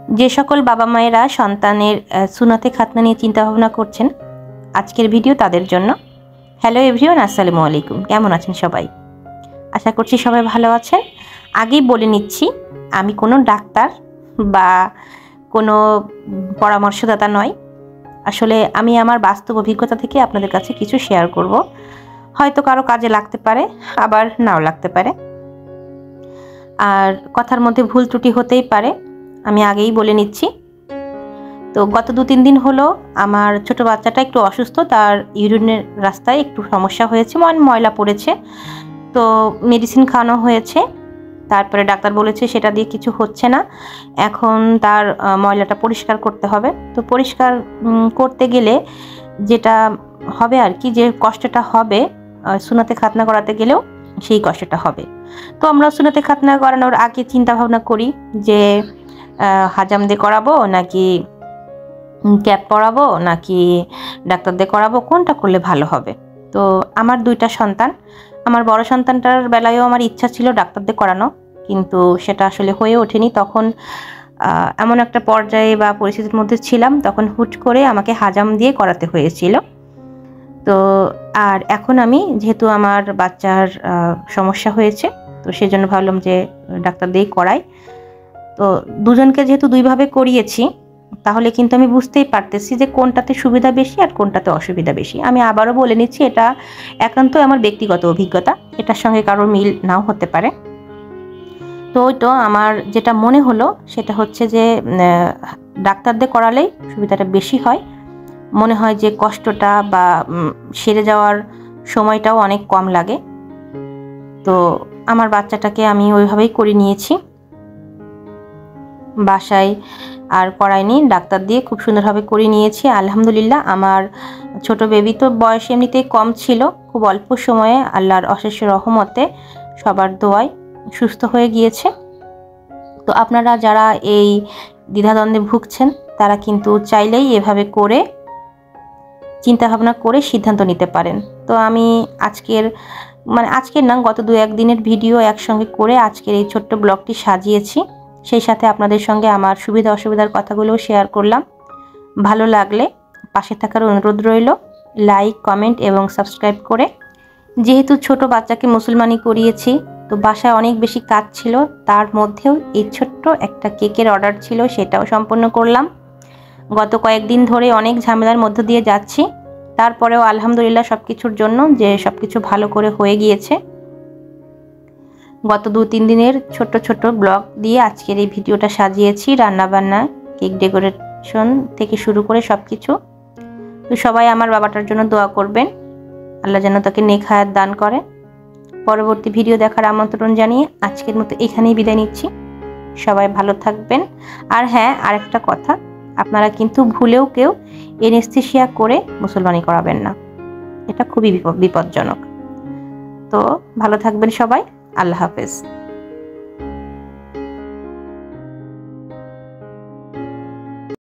যে সকল বাবা মায়েরা সন্তানের সুন্নতে খাতনা নিয়ে চিন্তা ভাবনা করছেন, আজকের ভিডিও তাদের জন্য। হ্যালো এভরিওয়ান, আসসালামু আলাইকুম। কেমন আছেন সবাই? আশা করছি সবাই ভালো আছেন। আগেই বলে নিচ্ছি, আমি কোনো ডাক্তার বা কোনো পরামর্শদাতা নয়। আসলে আমি আমার বাস্তব অভিজ্ঞতা থেকে আপনাদের কাছে কিছু শেয়ার করব। হয়তো কারো কাজে লাগতে পারে, আবার নাও লাগতে পারে, আর কথার মধ্যে ভুল ত্রুটি হতেই পারে, আমি আগেই বলে নিচ্ছি। তো গত 2-3 দিন হলো আমার ছোট বাচ্চাটা একটু অসুস্থ, তার ইউরিনের রাস্তায় একটু সমস্যা হয়েছে, ময়লা পড়েছে। তো মেডিসিন খাওয়ানো হয়েছে, তারপরে ডাক্তার বলেছে সেটা দিয়ে কিছু হচ্ছে না, এখন তার ময়লাটা পরিষ্কার করতে হবে। তো পরিষ্কার করতে গেলে যেটা হবে আর কি, যে কষ্টটা হবে সুন্নতে খাতনা করাতে গেলেও সেই কষ্টটা হবে। তো আমরা সুন্নতে খাতনা করানোর আগে চিন্তা ভাবনা করি যে হাজাম দিয়ে করাবো নাকি ক্যাপ পরাবো নাকি ডাক্তার দিয়ে করাবো, কোনটা করলে ভালো হবে। তো আমার 2টা সন্তান, আমার বড় সন্তানটার বেলায়ও আমার ইচ্ছা ছিল ডাক্তার দিয়ে করানো, কিন্তু সেটা আসলে হয়ে ওঠেনি। তখন এমন একটা পর্যায়ে বা পরিস্থিতির মধ্যে ছিলাম, তখন হুট করে আমাকে হাজাম দিয়ে করাতে হয়েছিল। তো আর এখন আমি যেহেতু আমার বাচ্চার সমস্যা হয়েছে, তো সেজন্য ভাবলাম যে ডাক্তার দিয়েই করাই। তো দুজনকে যেহেতু 2ভাবে করিয়েছি, তাহলে কিন্তু আমি বুঝতেই পারতেছি যে কোনটাতে সুবিধা বেশি আর কোনটাতে অসুবিধা বেশি। আমি আবারও বলে নিচ্ছি, এটা একান্ত আমার ব্যক্তিগত অভিজ্ঞতা, এটার সঙ্গে কারোর মিল নাও হতে পারে। তো ওই তো আমার যেটা মনে হলো সেটা হচ্ছে যে ডাক্তার দিয়ে করালেই সুবিধাটা বেশি হয়। মনে হয় যে কষ্টটা বা সেরে যাওয়ার সময়টাও অনেক কম লাগে। তো আমার বাচ্চাটাকে আমি ওইভাবেই করে নিয়েছি, বাসায় আর করাইনি, ডাক্তার দিয়ে খুব সুন্দরভাবে করে নিয়েছি। আলহামদুলিল্লাহ, আমার ছোট বেবি তো বয়স এমনিতেই কম ছিল, খুব অল্প সময়ে আল্লাহর অশেষ রহমতে সবার দোয়ায় সুস্থ হয়ে গিয়েছে। তো আপনারা যারা এই দ্বিধাদ্বন্দ্বে ভুগছেন, তারা কিন্তু চাইলেই এভাবে করে চিন্তা ভাবনা করে সিদ্ধান্ত নিতে পারেন। তো আমি আজকের না, গত 2-1 দিনের ভিডিও একসঙ্গে করে আজকের এই ছোট্ট ব্লগটি সাজিয়েছি। সেই সাথে আপনাদের সঙ্গে আমার সুবিধা অসুবিধার কথাগুলোও শেয়ার করলাম। ভালো লাগলে পাশে থাকার অনুরোধ রইল, লাইক, কমেন্ট এবং সাবস্ক্রাইব করে। যেহেতু ছোট বাচ্চাকে মুসলমানি করিয়েছি, তো বাসায় অনেক বেশি কাজ ছিল, তার মধ্যেও এই ছোট্ট একটা কেকের অর্ডার ছিল, সেটাও সম্পন্ন করলাম। গত কয়েকদিন ধরে অনেক ঝামেলার মধ্য দিয়ে যাচ্ছি, তারপরেও আলহামদুলিল্লাহ সবকিছুর জন্য যে সবকিছু ভালো করে হয়ে গিয়েছে। গত 2-3 দিনের ছোট্ট ছোট্ট ব্লগ দিয়ে আজকের এই ভিডিওটা সাজিয়েছি, রান্নাবান্না, কেক ডেকোরেশন থেকে শুরু করে সবকিছু। তো সবাই আমার বাবাটার জন্য দোয়া করবেন, আল্লাহ যেন তাকে নেক হায়াত দান করে। পরবর্তী ভিডিও দেখার আমন্ত্রণ জানিয়ে আজকের মতো এখানেই বিদায় নিচ্ছি। সবাই ভালো থাকবেন। আর হ্যাঁ, আরেকটা কথা, আপনারা কিন্তু ভুলেও কেউ এনেস্থেশিয়া করে মুসলমানি করাবেন না, এটা খুবই বিপজ্জনক। তো ভালো থাকবেন সবাই, আল্লাহ হাফেজ।